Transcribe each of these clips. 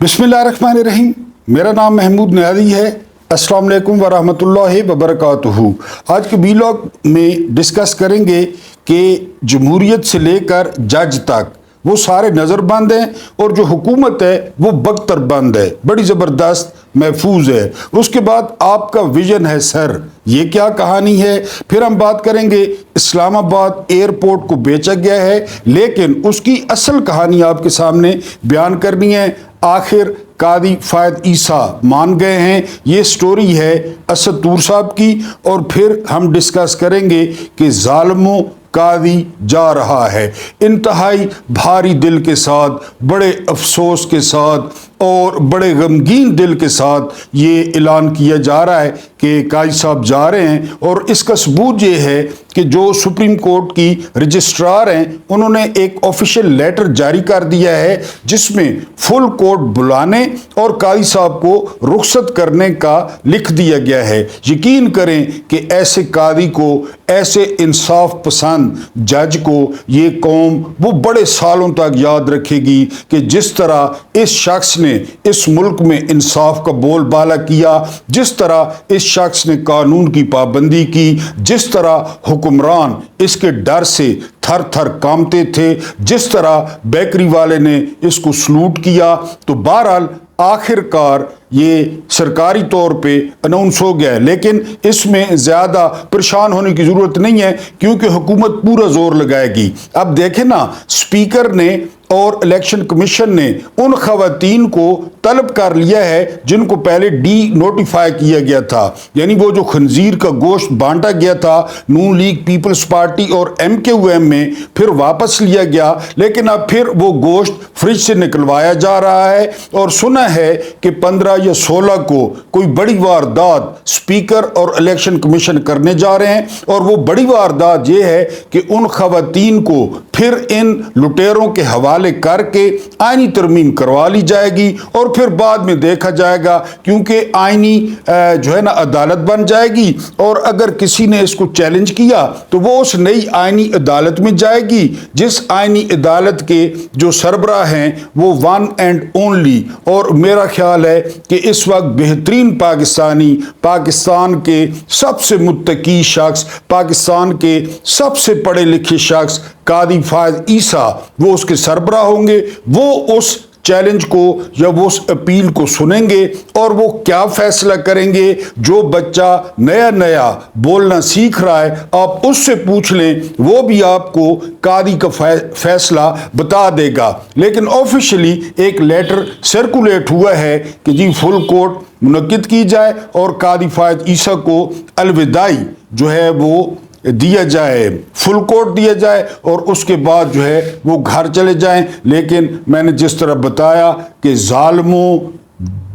बिस्मिल्लाहिर्रहमानिर्रहीम। मेरा नाम महमूद नियाज़ी है। अस्सलाम वालेकुम वरहमतुल्लाहि वबरकातुहू। आज के वीलॉग में डिस्कस करेंगे कि जमहूरियत से लेकर जज तक वो सारे नज़रबंद हैं और जो हुकूमत है वो बख्तर बंद है, बड़ी ज़बरदस्त महफूज है। उसके बाद आपका विजन है सर, ये क्या कहानी है। फिर हम बात करेंगे इस्लामाबाद एयरपोर्ट को बेचा गया है, लेकिन उसकी असल कहानी आपके सामने बयान करनी है। आखिर कादी फ़ायद ईसा मान गए हैं, ये स्टोरी है असद तूर साहब की। और फिर हम डिस्कस करेंगे कि ज़ालिमों कादी जा रहा है। इंतहाई भारी दिल के साथ, बड़े अफसोस के साथ और बड़े गमगीन दिल के साथ ये ऐलान किया जा रहा है कि कादी साहब जा रहे हैं। और इसका सबूत ये है कि जो सुप्रीम कोर्ट की रजिस्ट्रार हैं, उन्होंने एक ऑफिशियल लेटर जारी कर दिया है जिसमें फुल कोर्ट बुलाने और कादी साहब को रुखसत करने का लिख दिया गया है। यकीन करें कि ऐसे कादी को, ऐसे इंसाफ पसंद जज को ये कौम वो बड़े सालों तक याद रखेगी कि जिस तरह इस शख्स ने इस मुल्क में इंसाफ का बोलबाला किया, जिस तरह इस शख्स ने कानून की पाबंदी की, जिस तरह हुक्मरान इसके डर से थर थर कांपते थे, जिस तरह बेकरी वाले ने इसको सलूट किया। तो बहरहाल आखिरकार ये सरकारी तौर पे अनाउंस हो गया है, लेकिन इसमें ज़्यादा परेशान होने की ज़रूरत नहीं है क्योंकि हुकूमत पूरा जोर लगाएगी। अब देखें ना, स्पीकर ने और इलेक्शन कमीशन ने उन खवातीन को तलब कर लिया है जिनको पहले डी नोटिफाई किया गया था, यानी वो जो खंजीर का गोश्त बांटा गया था नून लीग, पीपल्स पार्टी और MKUM में, फिर वापस लिया गया, लेकिन अब फिर वो गोश्त फ्रिज से निकलवाया जा रहा है। और सुना है कि 15 या 16 को कोई बड़ी वारदात स्पीकर और इलेक्शन कमीशन करने जा रहे हैं। और वो बड़ी वारदात ये है कि उन खवातीन को फिर इन लुटेरों के हवाले करके आईनी तरमीम करवा ली जाएगी और फिर बाद में देखा जाएगा, क्योंकि आईनी जो है ना अदालत बन जाएगी। और अगर किसी ने इसको चैलेंज किया तो वो उस नई आईनी अदालत में जाएगी, जिस आईनी अदालत के जो सरबराह हैं वो वन एंड ओनली, और मेरा ख्याल है कि इस वक्त बेहतरीन पाकिस्तानी, पाकिस्तान के सबसे मुत्तकी शख्स, पाकिस्तान के सबसे पढ़े लिखे शख्स कादी फ़ायद ईसा वो उसके सरबराह होंगे। वो उस चैलेंज को या वो उस अपील को सुनेंगे और वो क्या फैसला करेंगे। जो बच्चा नया नया बोलना सीख रहा है, आप उससे पूछ लें, वो भी आपको कादी का फैसला बता देगा। लेकिन ऑफिशियली एक लेटर सर्कुलेट हुआ है कि जी फुल कोर्ट मुनक्किद की जाए और कादी फ़ायद ईसा को अलविदाई जो है वो दिया जाए, फुल कोर्ट दिया जाए और उसके बाद जो है वो घर चले जाएं। लेकिन मैंने जिस तरह बताया कि ज़ालिमों,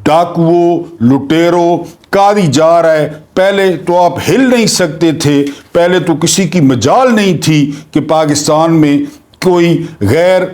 डाकुओं, लुटेरों, कादी जा रहा है। पहले तो आप हिल नहीं सकते थे, पहले तो किसी की मजाल नहीं थी कि पाकिस्तान में कोई गैर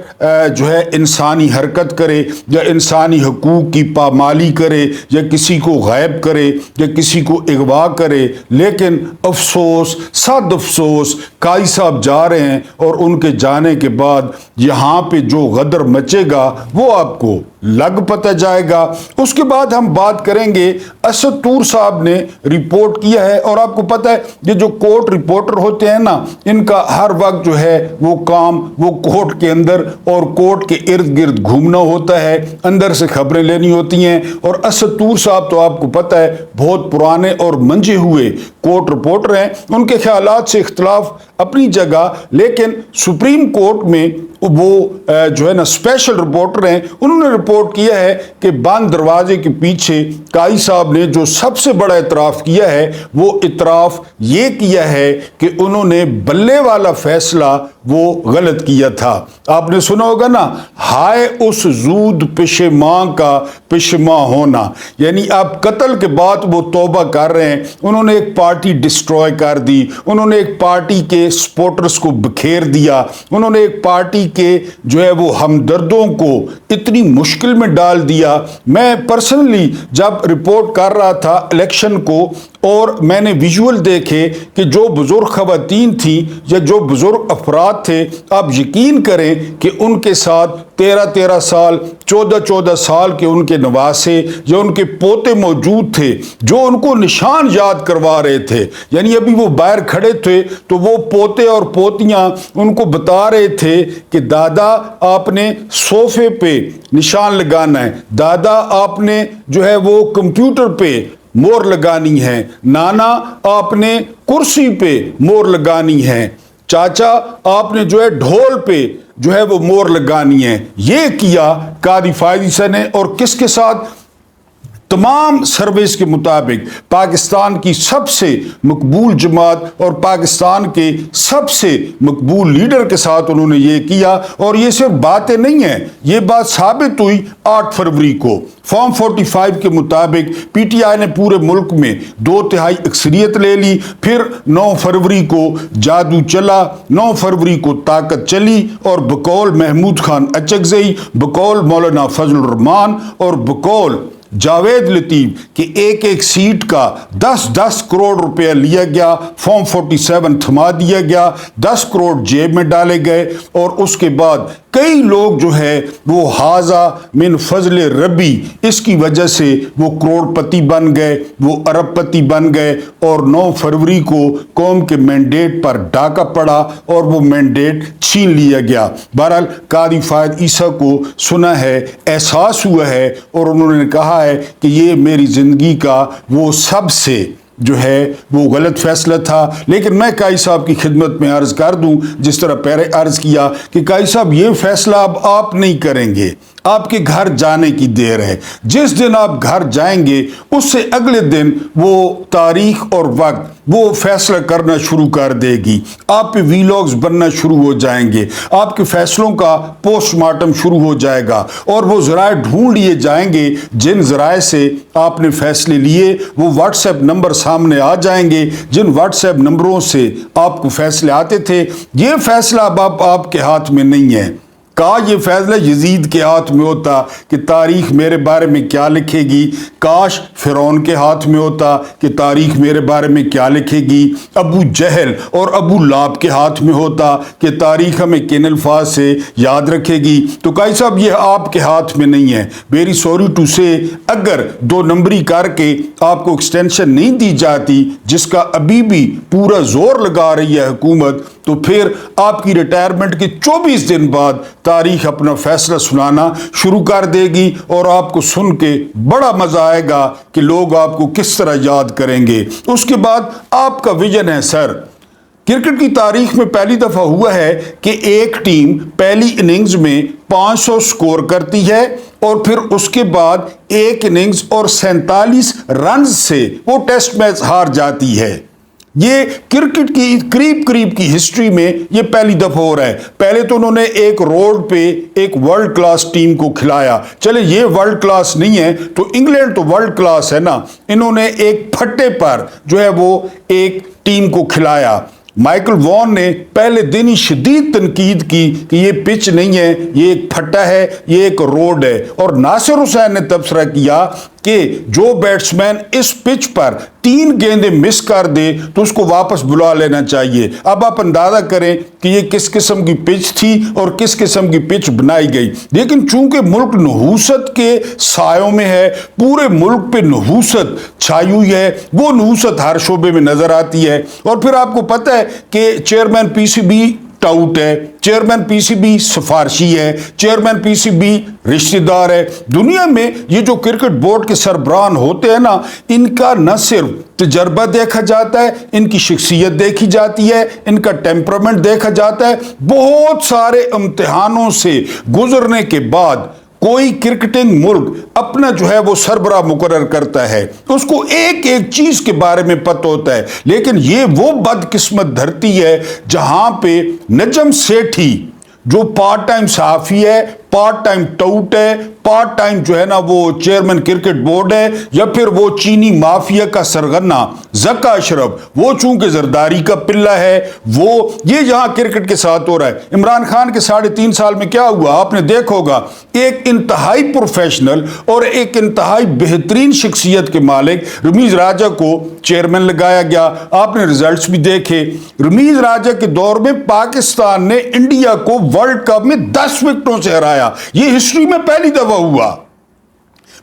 जो है इंसानी हरकत करे या इंसानी हकूक़ की पामाली करे या किसी को गायब करे या किसी को अगवा करे। लेकिन अफसोस, सद अफसोस, कादी साहब जा रहे हैं और उनके जाने के बाद यहाँ पे जो गदर मचेगा वो आपको लग पता जाएगा। उसके बाद हम बात करेंगे, असद तूर साहब ने रिपोर्ट किया है। और आपको पता है ये जो कोर्ट रिपोर्टर होते हैं ना, इनका हर वक्त जो है वो काम वो कोर्ट के अंदर और कोर्ट के इर्द गिर्द घूमना होता है, अंदर से खबरें लेनी होती हैं। और असद तूर साहब तो आपको पता है बहुत पुराने और मंजे हुए कोर्ट रिपोर्टर हैं, उनके ख्यालात से इख्तलाफ अपनी जगह, लेकिन सुप्रीम कोर्ट में वो जो है ना स्पेशल रिपोर्टर हैं। उन्होंने रिपोर्ट किया है कि बंद दरवाजे के पीछे कादी साहब ने जो सबसे बड़ा इतराफ़ किया है वो इतराफ़ ये किया है कि उन्होंने बल्ले वाला फैसला वो गलत किया था। आपने सुना होगा ना, हाय उस जूद पेशेमां का पेशेमा होना, यानी अब कत्ल के बाद वो तौबा कर रहे हैं। उन्होंने एक पार्टी डिस्ट्रॉय कर दी, उन्होंने एक पार्टी के सपोर्टर्स को बखेर दिया, उन्होंने एक पार्टी के जो है वो हमदर्दों को इतनी मुश्किल में डाल दिया। मैं पर्सनली जब रिपोर्ट कर रहा था इलेक्शन को اور میں نے ویژول دیکھے کہ جو بزرگ خواتین تھیں یا جو بزرگ افراد تھے، آپ یقین کریں کہ ان کے ساتھ 13 سال 14 سال کے ان کے نواسے یا ان کے پوتے موجود تھے جو ان کو نشان یاد کروا رہے تھے. یعنی ابھی وہ باہر کھڑے تھے تو وہ پوتے اور پوتیاں ان کو بتا رہے تھے کہ دادا آپ نے صوفے پہ نشان لگانا ہے، دادا آپ نے جو ہے وہ کمپیوٹر پہ مور لگانی ہے، نانا آپ نے کرسی پہ مور لگانی ہے، چاچا آپ نے جو ہے ڈھول پہ جو ہے وہ مور لگانی ہے. یہ کیا قاضی فائز عیسی نے، اور کس کے ساتھ؟ تمام سروس کے مطابق پاکستان کی سب سے مقبول جماعت اور پاکستان کے سب سے مقبول لیڈر کے ساتھ انہوں نے یہ کیا. اور یہ صرف باتیں نہیں ہیں، یہ بات ثابت ہوئی 8 فروری کو. فارم 45 کے مطابق پی ٹی آئی نے پورے ملک میں 2/3 اکثریت لے لی. پھر 9 فروری کو جادو چلا، 9 فروری کو طاقت چلی، اور بقول محمود خان اچکزئی، بقول مولانا فضل الرحمان اور بقول جاوید لطیف کہ ایک سیٹ کا 10 کروڑ روپیہ لیا گیا، فارم 47 تھما دیا گیا، 10 کروڑ جیب میں ڈالے گئے. اور اس کے بعد کئی لوگ جو ہے وہ حاذا من فضل ربی، اس کی وجہ سے وہ کروڑ پتی بن گئے، وہ ارب پتی بن گئے. اور 9 فروری کو قوم کے مینڈیٹ پر ڈاکہ پڑا اور وہ مینڈیٹ چھین لیا گیا. بہرحال قاضی فائز عیسی کو سنا ہے، احساس ہوا ہے، اور انہوں نے کہا ہے کہ یہ میری زندگی کا وہ سب سے جو ہے وہ غلط فیصلہ تھا. لیکن میں قاضی صاحب کی خدمت میں عرض کر دوں، جس طرح پہلے عرض کیا کہ قاضی صاحب یہ فیصلہ اب آپ نہیں کریں گے، آپ کے گھر جانے کی دیر ہے. جس دن آپ گھر جائیں گے اس سے اگلے دن وہ تاریخ اور وقت وہ فیصلہ کرنا شروع کر دے گی. آپ پہ ویلاگز بننا شروع ہو جائیں گے، آپ کے فیصلوں کا پوسٹ مارٹم شروع ہو جائے گا، اور وہ ذرائع ڈھونڈ لیے جائیں گے جن ذرائع سے آپ نے فیصلے لیے. وہ واٹس ایپ نمبر سامنے آ جائیں گے جن واٹس ایپ نمبروں سے آپ کو فیصلے آتے تھے. یہ فیصلہ اب آپ کے ہاتھ میں نہیں ہے. یہ فیصلہ یزید کے ہاتھ میں ہوتا کہ تاریخ میرے بارے میں کیا لکھے گی، کاش فرعون کے ہاتھ میں ہوتا کہ تاریخ میرے بارے میں کیا لکھے گی، ابو جہل اور ابو لہب کے ہاتھ میں ہوتا کہ تاریخ ہمیں کن الفاظ سے یاد رکھے گی. تو قاضی صاحب یہ آپ کے ہاتھ میں نہیں ہے. ویری سوری ٹو سے، اگر 2 نمبری کر کے آپ کو ایکسٹینشن نہیں دی جاتی جس کا ابھی بھی پورا زور لگا رہی ہے حکومت، تو پھر آپ کی ریٹائرمنٹ کے 24 دن بعد تاریخ اپنا فیصلہ سنانا شروع کر دے گی. اور آپ کو سن کے بڑا مزہ آئے گا کہ لوگ آپ کو کس طرح یاد کریں گے. اس کے بعد آپ کا ویژن ہے سر. کرکٹ کی تاریخ میں پہلی دفعہ ہوا ہے کہ ایک ٹیم پہلی اننگز میں 500 سکور کرتی ہے اور پھر اس کے بعد ایک اننگز اور 47 رنز سے وہ ٹیسٹ میچ ہار جاتی ہے. یہ کرکٹ کی قریب کی ہسٹری میں یہ پہلی دفعہ ہو رہا ہے. پہلے تو انہوں نے ایک روڈ پہ ایک ورلڈ کلاس ٹیم کو کھلایا. چلے یہ ورلڈ کلاس نہیں ہے تو انگلینڈ تو ورلڈ کلاس ہے نا. انہوں نے ایک پھٹے پر جو ہے وہ ایک ٹیم کو کھلایا. مائیکل وان نے پہلے دن ہی شدید تنقید کی کہ یہ پچ نہیں ہے، یہ ایک پھٹا ہے، یہ ایک روڈ ہے. اور ناصر حسین نے تبصرہ کیا کہ جو بیٹسمین اس پچ پر 3 گیندیں مس کر دے تو اس کو واپس بلا لینا چاہیے. اب آپ اندازہ کریں کہ یہ کس قسم کی پچ تھی اور کس قسم کی پچ بنائی گئی. لیکن چونکہ ملک نحوست کے سایوں میں ہے، پورے ملک پہ نحوست چھائی ہوئی ہے، وہ نحوست ہر شعبے میں نظر آتی ہے. اور پھر آپ کو پتہ ہے کہ chairman P C B tout ہے، چیئرمین پی سی بی سفارشی ہے، چیئرمین پی سی بی رشتہ دار ہے. دنیا میں یہ جو کرکٹ بورڈ کے سربراہ ہوتے ہیں نا، ان کا نہ صرف تجربہ دیکھا جاتا ہے، ان کی شخصیت دیکھی جاتی ہے، ان کا ٹیمپرامنٹ دیکھا جاتا ہے. بہت سارے امتحانوں سے گزرنے کے بعد کوئی کرکٹنگ ملک اپنا جو ہے وہ سربراہ مقرر کرتا ہے، اس کو ایک چیز کے بارے میں پتہ ہوتا ہے. لیکن یہ وہ بدقسمت دھرتی ہے جہاں پہ نجم سیٹھی جو پارٹ ٹائم صحافی ہے، پارٹ ٹائم ٹاؤٹ ہے، पार्ट टाइम जो है ना वो चेयरमैन क्रिकेट बोर्ड है, या फिर वो चीनी माफिया का सरगना जक्का अशरफ, वो चूंकि जरदारी का पिल्ला है, वो ये जहां क्रिकेट के साथ हो रहा है। इमरान खान के 3.5 साल में क्या हुआ आपने देखा होगा, एक इंतहाई प्रोफेशनल और एक इंतहाई बेहतरीन शख्सियत के मालिक रमीज राजा को चेयरमैन लगाया गया। आपने रिजल्ट्स भी देखे। रमीज राजा के दौर में पाकिस्तान ने इंडिया को वर्ल्ड कप में 10 विकेटों से हराया। यह हिस्ट्री में पहली दफा हुआ,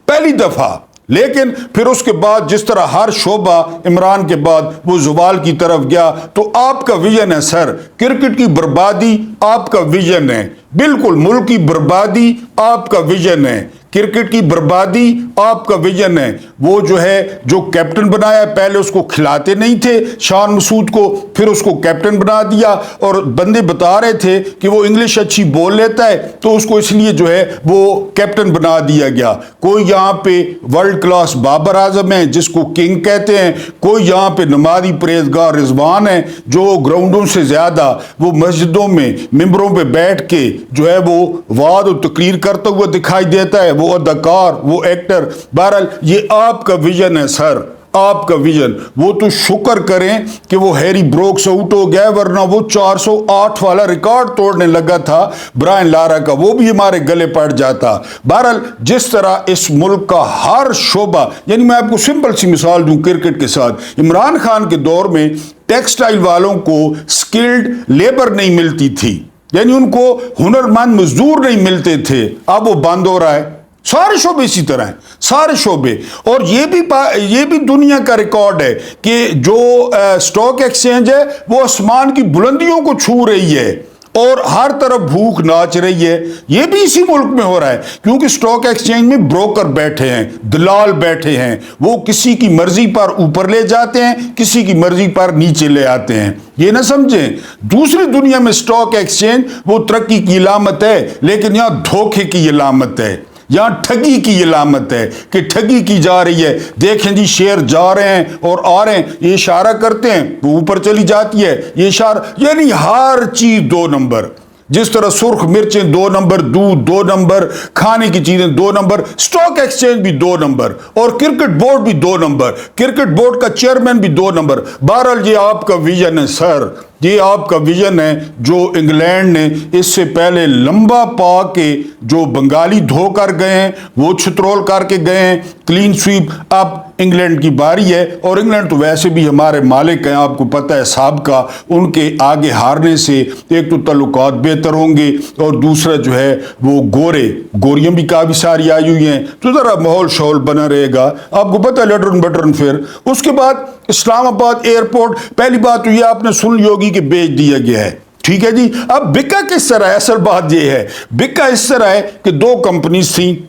पहली दफा। लेकिन फिर उसके बाद जिस तरह हर शोबा इमरान के बाद वो जुवाल की तरफ गया, तो आपका विजन है सर, क्रिकेट की बर्बादी आपका विजन है, बिल्कुल मुल्क की बर्बादी आपका विजन है, क्रिकेट की बर्बादी आपका विजन है। वो जो है जो कैप्टन बनाया, पहले उसको खिलाते नहीं थे शान मसूद को, फिर उसको कैप्टन बना दिया, और बंदे बता रहे थे कि वो इंग्लिश अच्छी बोल लेता है तो उसको इसलिए जो है वो कैप्टन बना दिया गया। कोई यहाँ पे वर्ल्ड क्लास बाबर आजम है जिसको किंग कहते हैं, कोई यहाँ पे नमाजी परहेजगार रिजवान है जो ग्राउंडों से ज्यादा वो मस्जिदों में मिंबरों पे बैठ के जो है वो वाद और तकरीर करता हुआ दिखाई देता है, वो अदाकार, वो एक्टर। बहरहाल ये आपका विजन है सर, आपका विजन। वो तो शुक्र करें कि वो हैरी ब्रोक्स आउट हो गया, वरना वो 408 वाला रिकॉर्ड तोड़ने लगा था ब्रायन लारा का, वो भी हमारे गले पड़ जाता। बहरहाल जिस तरह इस मुल्क का हर शोबा, यानी मैं आपको सिंपल सी मिसाल दूं क्रिकेट के साथ, इमरान खान के दौर में टेक्सटाइल वालों को स्किल्ड लेबर नहीं मिलती थी, यानी उनको हुनरमंद मजदूर नहीं मिलते थे, अब वो बंद हो रहा है। सारे शोबे इसी तरह हैं, सारे शोबे। और ये भी दुनिया का रिकॉर्ड है कि जो स्टॉक एक्सचेंज है वो आसमान की बुलंदियों को छू रही है और हर तरफ भूख नाच रही है। ये भी इसी मुल्क में हो रहा है, क्योंकि स्टॉक एक्सचेंज में ब्रोकर बैठे हैं, दलाल बैठे हैं, वो किसी की मर्जी पर ऊपर ले जाते हैं, किसी की मर्जी पर नीचे ले आते हैं। ये ना समझें दूसरी दुनिया में स्टॉक एक्सचेंज वो तरक्की की इलामत है, लेकिन यहां धोखे की इलामत है, यहां ठगी की इलामत है कि ठगी की जा रही है। देखें जी शेयर जा रहे हैं और आ रहे हैं, ये इशारा करते हैं वो ऊपर चली जाती है, ये इशारा, यानी हर चीज 2 नंबर। जिस तरह सुर्ख मिर्चें 2 नंबर, दूध 2 नंबर, खाने की चीजें 2 नंबर, स्टॉक एक्सचेंज भी 2 नंबर, और क्रिकेट बोर्ड भी 2 नंबर, क्रिकेट बोर्ड का चेयरमैन भी 2 नंबर। बहरहाल ये आपका विजन है सर, ये आपका विजन है जो इंग्लैंड ने इससे पहले लंबा पा के जो बंगाली धो कर गए हैं, वो छित्रोल करके गए हैं, क्लीन स्वीप। अब इंग्लैंड की बारी है, और इंग्लैंड तो वैसे भी हमारे मालिक हैं, आपको पता है साहब का, उनके आगे हारने से एक तो ताल्लुकात बेहतर होंगे, और दूसरा जो है वो गोरियां भी काफी सारी आई हुई हैं, तो जरा माहौल शौल बना रहेगा। आपको पता है लटरन बटरन। फिर उसके बाद इस्लामाबाद एयरपोर्ट, पहली बात तो ये आपने सुन ली होगी कि बेच दिया गया है, ठीक है जी। अब बिका किस तरह है, असल बात ये है, बिका इस तरह है कि 2 कंपनीज थी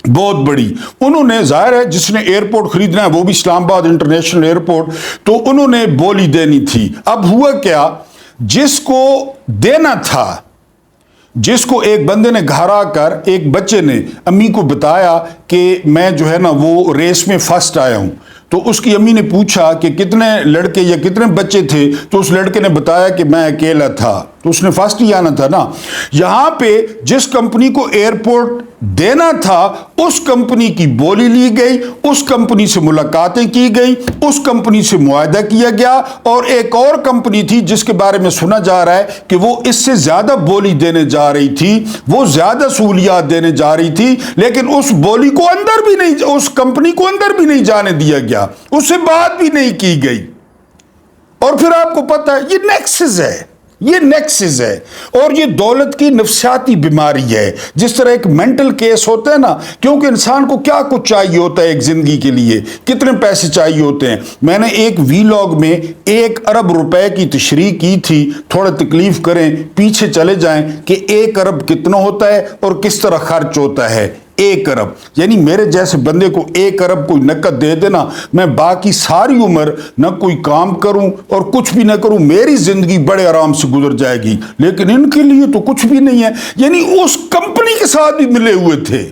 बहुत बड़ी, उन्होंने, जाहिर है जिसने एयरपोर्ट खरीदना है वो भी इस्लामाबाद इंटरनेशनल एयरपोर्ट, तो उन्होंने बोली देनी थी। अब हुआ क्या, जिसको देना था, जिसको एक बंदे ने घर आकर, एक बच्चे ने अम्मी को बताया कि मैं जो है ना वो रेस में फर्स्ट आया हूं, तो उसकी अम्मी ने पूछा कि कितने लड़के या कितने बच्चे थे, तो उस लड़के ने बताया कि मैं अकेला था, तो उसने फर्स्ट ही आना था ना। यहां पे जिस कंपनी को एयरपोर्ट देना था उस कंपनी की बोली ली गई, उस कंपनी से मुलाकातें की गई, उस कंपनी से मुआहदा किया गया, और एक और कंपनी थी जिसके बारे में सुना जा रहा है कि वो इससे ज्यादा बोली देने जा रही थी, वो ज्यादा सहूलियात देने जा रही थी, लेकिन उस बोली को अंदर भी नहीं, उस कंपनी को अंदर भी नहीं जाने दिया गया, उससे बात भी नहीं की गई। और फिर आपको पता है ये नेक्सस है, ये नेक्सस है, और ये दौलत की नफसियाती बीमारी है। जिस तरह एक मेंटल केस होता है ना, क्योंकि इंसान को क्या कुछ चाहिए होता है एक जिंदगी के लिए, कितने पैसे चाहिए होते हैं। मैंने एक वीलॉग में 1 अरब रुपए की तशरीह की थी, थोड़ा तकलीफ करें पीछे चले जाएं कि 1 अरब कितना होता है और किस तरह खर्च होता है। 1 अरब, यानी मेरे जैसे बंदे को 1 अरब कोई नकद दे देना, मैं बाकी सारी उम्र न कोई काम करूं और कुछ भी ना करूं, मेरी जिंदगी बड़े आराम से गुजर जाएगी। लेकिन इनके लिए तो कुछ भी नहीं है, यानी उस कंपनी के साथ भी मिले हुए थे।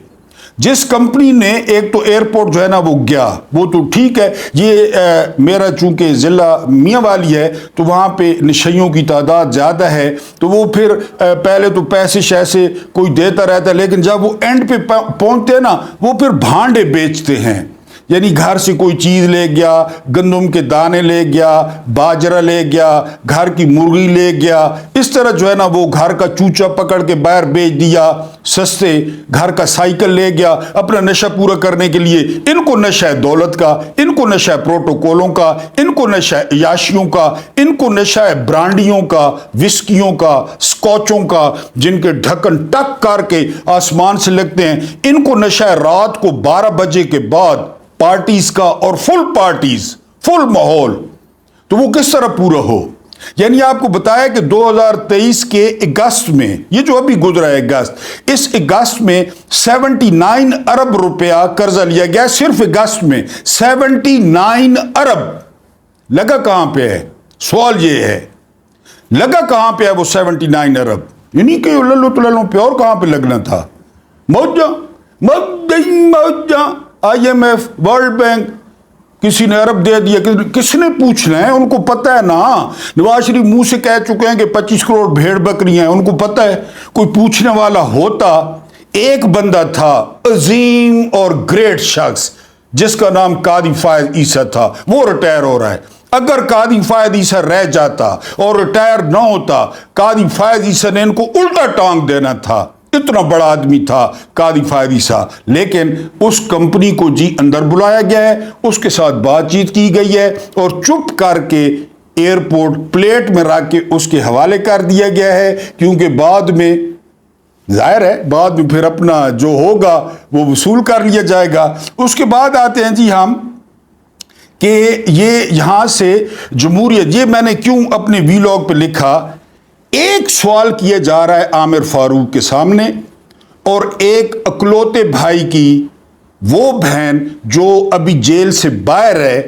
जिस कंपनी ने एक तो एयरपोर्ट जो है ना वो गया, वो तो ठीक है, ये मेरा चूंकि ज़िला मियाँ वाली है तो वहाँ पे नशइयों की तादाद ज़्यादा है, तो वो फिर पहले तो पैसे शैसे कोई देता रहता है, लेकिन जब वो एंड पे पहुँचते हैं ना वो फिर भांडे बेचते हैं। यानी घर से कोई चीज़ ले गया, गंदम के दाने ले गया, बाजरा ले गया, घर की मुर्गी ले गया, इस तरह जो है ना वो घर का चूचा पकड़ के बाहर बेच दिया सस्ते, घर का साइकिल ले गया अपना नशा पूरा करने के लिए। इनको नशा है दौलत का, इनको नशा है प्रोटोकॉलों का, इनको नशा है याशियों का, इनको नशा है ब्रांडियों का, विस्कियों का, स्कॉचों का, जिनके ढक्कन टक करके आसमान से लगते हैं। इनको नशा है रात को 12 बजे के बाद पार्टीज का, और फुल पार्टीज, फुल माहौल। तो वो किस तरह पूरा हो? यानी आपको बताया कि 2023 के अगस्त में, ये जो अभी गुजरा है अगस्त, इस अगस्त में 79 अरब रुपया कर्जा लिया गया। सिर्फ अगस्त में 79 अरब। लगा कहां पे है? सवाल ये है, लगा कहां पे है वो 79 अरब? यानी कि लल्लो तो लल्लो प्योर कहां पे लगना था? मौजा मौजा IMF, वर्ल्ड बैंक, किसी ने अरब दे दिया, किसने पूछना है? उनको पता है ना। नवाज शरीफ मुंह से कह चुके हैं कि 25 करोड़ भेड़ बकरियां हैं, उनको पता है। कोई पूछने वाला होता। एक बंदा था अजीम और ग्रेट शख्स जिसका नाम कादी फायद ईसा था, वो रिटायर हो रहा है। अगर कादी फायद ईसा रह जाता और रिटायर ना होता, कादी फायद ईसा ने इनको उल्टा टांग देना था। इतना बड़ा आदमी था कादी फायद ईसा। लेकिन उस कंपनी को जी अंदर बुलाया गया है, उसके साथ बातचीत की गई है और चुप करके एयरपोर्ट प्लेट में रख के उसके हवाले कर दिया गया है, क्योंकि बाद में जाहिर है बाद में फिर अपना जो होगा वो वसूल कर लिया जाएगा। उसके बाद आते हैं जी हम कि ये यहां से जमहूरियत, ये मैंने क्यों अपने वीलॉग पे लिखा। एक सवाल किया जा रहा है आमिर फारूक के सामने, और एक अकलौते भाई की वो बहन जो अभी जेल से बाहर है,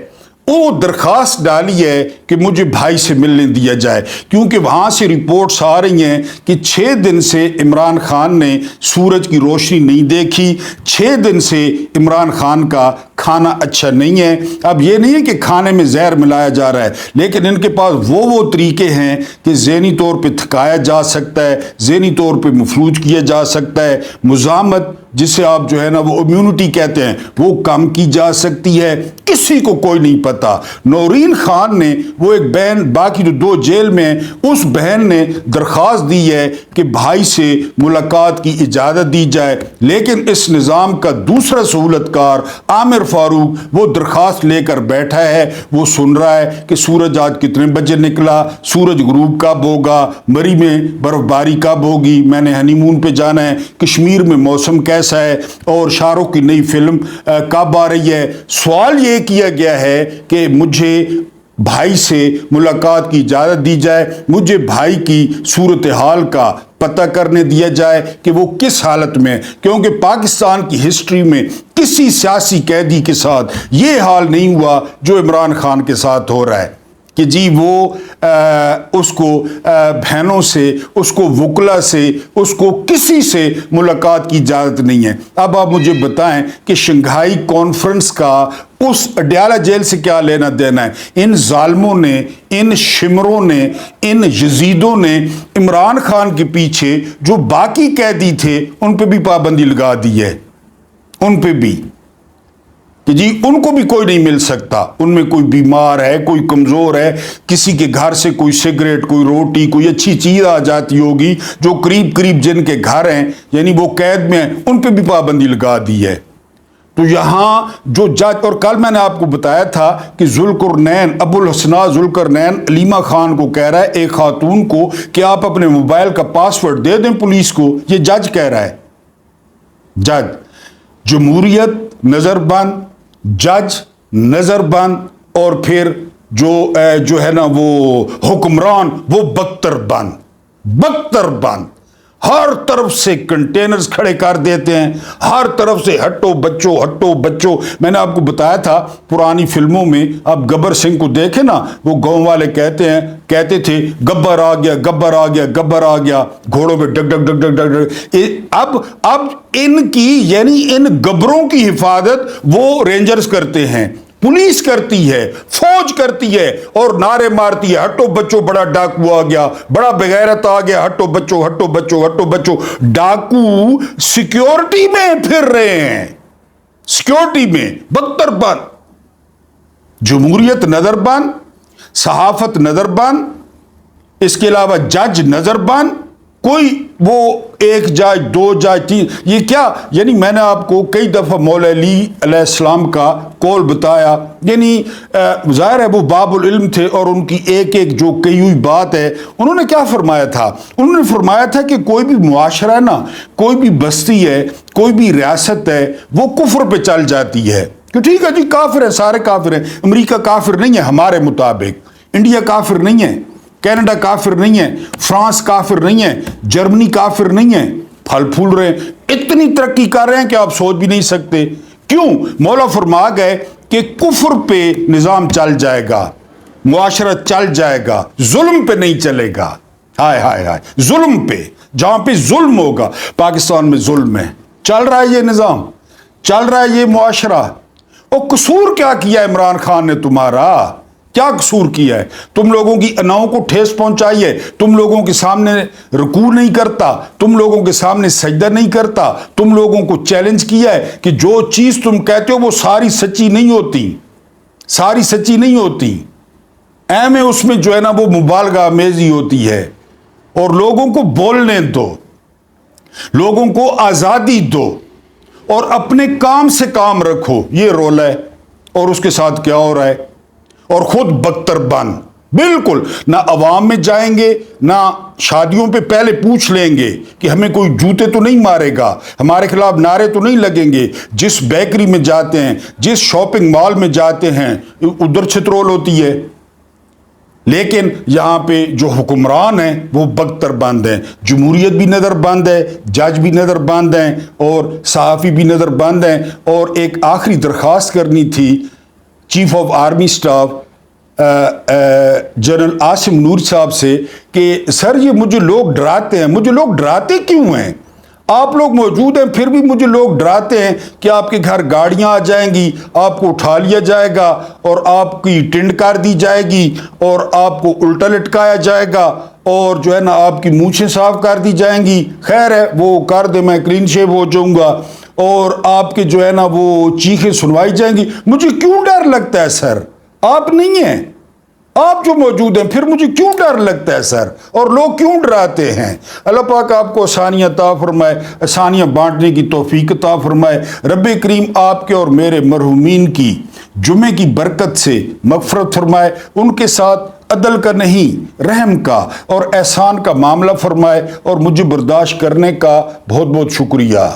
वो दरखास्त डाली है कि मुझे भाई से मिलने दिया जाए, क्योंकि वहाँ से रिपोर्ट्स आ रही हैं कि 6 दिन से इमरान खान ने सूरज की रोशनी नहीं देखी, 6 दिन से इमरान खान का खाना अच्छा नहीं है। अब ये नहीं है कि खाने में जहर मिलाया जा रहा है, लेकिन इनके पास वो तरीके हैं कि ज़हनी तौर पे थकाया जा सकता है, ज़हनी तौर पे मफलूज किया जा सकता है, मुज़ामत जिसे आप जो है ना वो इम्यूनिटी कहते हैं वो कम की जा सकती है। किसी को कोई नहीं पता। नौरीन खान ने, वो एक बहन, बाकी तो 2 जेल में, उस बहन ने दरख्वास्त दी है कि भाई से मुलाकात की इजाज़त दी जाए, लेकिन इस निज़ाम का दूसरा सहूलतकार आमिर फारूक वो दरख्वास्त लेकर बैठा है। वो सुन रहा है कि सूरज आज कितने बजे निकला, सूरज गुरूब कब होगा, मरी में बर्फबारी कब होगी, मैंने हनीमून पे जाना है, कश्मीर में मौसम कैसा है, और शाहरुख की नई फिल्म कब आ रही है। सवाल ये किया गया है कि मुझे भाई से मुलाकात की इजाज़त दी जाए, मुझे भाई की सूरत हाल का पता करने दिया जाए कि वो किस हालत में, क्योंकि पाकिस्तान की हिस्ट्री में किसी सियासी कैदी के साथ ये हाल नहीं हुआ जो इमरान खान के साथ हो रहा है कि जी वो उसको बहनों से, उसको वकला से, उसको किसी से मुलाकात की इजाज़त नहीं है। अब आप मुझे बताएं कि शंघाई कॉन्फ्रेंस का उस अडयाला जेल से क्या लेना देना है? इन जालिमों ने, इन शिमरों ने, इन यजीदों ने इमरान खान के पीछे जो बाकी कैदी थे उन पे भी पाबंदी लगा दी है, उन पे भी कि जी उनको भी कोई नहीं मिल सकता। उनमें कोई बीमार है, कोई कमज़ोर है, किसी के घर से कोई सिगरेट, कोई रोटी, कोई अच्छी चीज़ आ जाती होगी, जो करीब करीब जिनके घर हैं यानी वो कैद में हैं, उन पे भी पाबंदी लगा दी है। तो यहाँ जो जज, और कल मैंने आपको बताया था कि जुल्करनैन, अबुल हसना जुल्करनैन अलीमा खान को कह रहा है, एक खातून को, कि आप अपने मोबाइल का पासवर्ड दे दें पुलिस को। ये जज कह रहा है, जज। जमहूरियत नज़रबंद, जज नज़रबंद, और फिर जो है ना वो हुक्मरान वो बख्तर बंद। ہر طرف سے کنٹینرز کھڑے کر دیتے ہیں، ہر طرف سے ہٹو بچو ہٹو بچو۔ میں نے آپ کو بتایا تھا پرانی فلموں میں آپ گبر سنگھ کو دیکھیں نا، وہ گاؤں والے کہتے تھے گبر آ گیا گبر آ گیا گبر آ گیا، گھوڑوں پہ ڈگ ڈگ ڈگ ڈگ ڈگ ڈگ۔ اب ان کی یعنی ان گبروں کی حفاظت وہ رینجرز کرتے ہیں، پولیس کرتی ہے، فوج کرتی ہے، اور نعرے مارتی ہے ہٹو بچو بڑا ڈاکو آ گیا، بڑا بغیرت آ گیا، ہٹو بچو ہٹو بچو ہٹو بچو۔ ڈاکو سیکیورٹی میں پھر رہے ہیں، سیکیورٹی میں بدتر بند، جمہوریت نظر بند، صحافت نظر بند، اس کے علاوہ جج نظر بند، کوئی وہ ایک جج دو جج تین، یہ کیا یعنی میں نے آپ کو کئی دفعہ مولا علی علیہ السلام کا قول بتایا، یعنی ظاہر ہے وہ باب العلم تھے، اور ان کی ایک ایک جو کہی ہوئی بات ہے، انہوں نے کیا فرمایا تھا؟ انہوں نے فرمایا تھا کہ کوئی بھی معاشرہ ہے نا، کوئی بھی بستی ہے، کوئی بھی ریاست ہے، وہ کفر پہ چل جاتی ہے کہ ٹھیک ہے جی کافر ہے، سارے کافر ہیں، امریکہ کافر نہیں ہے ہمارے مطابق، انڈیا کافر نہیں ہے، کینیڈا کافر نہیں ہے، فرانس کافر نہیں ہے، جرمنی کافر نہیں ہے، پھل پھول رہے ہیں، اتنی ترقی کر رہے ہیں کہ آپ سوچ بھی نہیں سکتے۔ کیوں؟ مولا فرما گئے کہ کفر پہ نظام چل جائے گا، معاشرہ چل جائے گا، ظلم پہ نہیں چلے گا۔ ہائے ہائے ہائے، ظلم پہ، جہاں پہ ظلم ہوگا، پاکستان میں ظلم ہے، چل رہا ہے یہ نظام، چل رہا ہے یہ معاشرہ۔ اور قصور کیا کیا عمران خان نے تمہارا؟ کیا قصور کیا ہے؟ تم لوگوں کی اناؤں کو ٹھیس پہنچائی ہے، تم لوگوں کے سامنے رکوع نہیں کرتا، تم لوگوں کے سامنے سجدہ نہیں کرتا، تم لوگوں کو چیلنج کیا ہے کہ جو چیز تم کہتے ہو وہ ساری سچی نہیں ہوتی، ساری سچی نہیں ہوتی، اہم ہے اس میں جو ہے نا وہ مبالغہ آمیزی ہوتی ہے۔ اور لوگوں کو بولنے دو، لوگوں کو آزادی دو، اور اپنے کام سے کام رکھو، یہ رول ہے۔ اور اس کے ساتھ کیا ہو رہا ہے؟ اور خود بدتر بند، بالکل نہ عوام میں جائیں گے، نہ شادیوں پہ پہلے پوچھ لیں گے کہ ہمیں کوئی جوتے تو نہیں مارے گا، ہمارے خلاف نعرے تو نہیں لگیں گے۔ جس بیکری میں جاتے ہیں، جس شاپنگ مال میں جاتے ہیں، ادھر چھترول ہوتی ہے، لیکن یہاں پہ جو حکمران ہیں وہ بدتر بند ہیں، جمہوریت بھی نظر بند ہے، جج بھی نظر بند ہیں، اور صحافی بھی نظر بند ہیں۔ اور ایک آخری درخواست کرنی تھی chief of army staff general Asim Noor صاحب سے کہ سر یہ مجھے لوگ ڈراتے ہیں، مجھے لوگ ڈراتے کیوں ہیں؟ آپ لوگ موجود ہیں پھر بھی مجھے لوگ ڈراتے ہیں کہ آپ کے گھر گاڑیاں آ جائیں گی، آپ کو اٹھا لیا جائے گا، اور آپ کی ٹنڈ کر دی جائے گی، اور آپ کو الٹا لٹکایا جائے گا، اور جو ہے نا آپ کی مونچھیں صاف کر دی جائیں گی۔ خیر ہے وہ کر دے، میں کلین شیو ہو جاؤں گا، اور آپ کے جو ہے نا وہ چیخیں سنوائی جائیں گی۔ مجھے کیوں ڈر لگتا ہے سر؟ آپ نہیں ہیں، آپ جو موجود ہیں، پھر مجھے کیوں ڈر لگتا ہے سر؟ اور لوگ کیوں ڈراتے ہیں؟ اللہ پاک آپ کو آسانیاں عطا فرمائے، آسانیاں بانٹنے کی توفیق عطا فرمائے۔ رب کریم آپ کے اور میرے مرحومین کی جمعے کی برکت سے مغفرت فرمائے، ان کے ساتھ عدل کا نہیں رحم کا اور احسان کا معاملہ فرمائے، اور مجھے برداشت کرنے کا بہت بہت شکریہ۔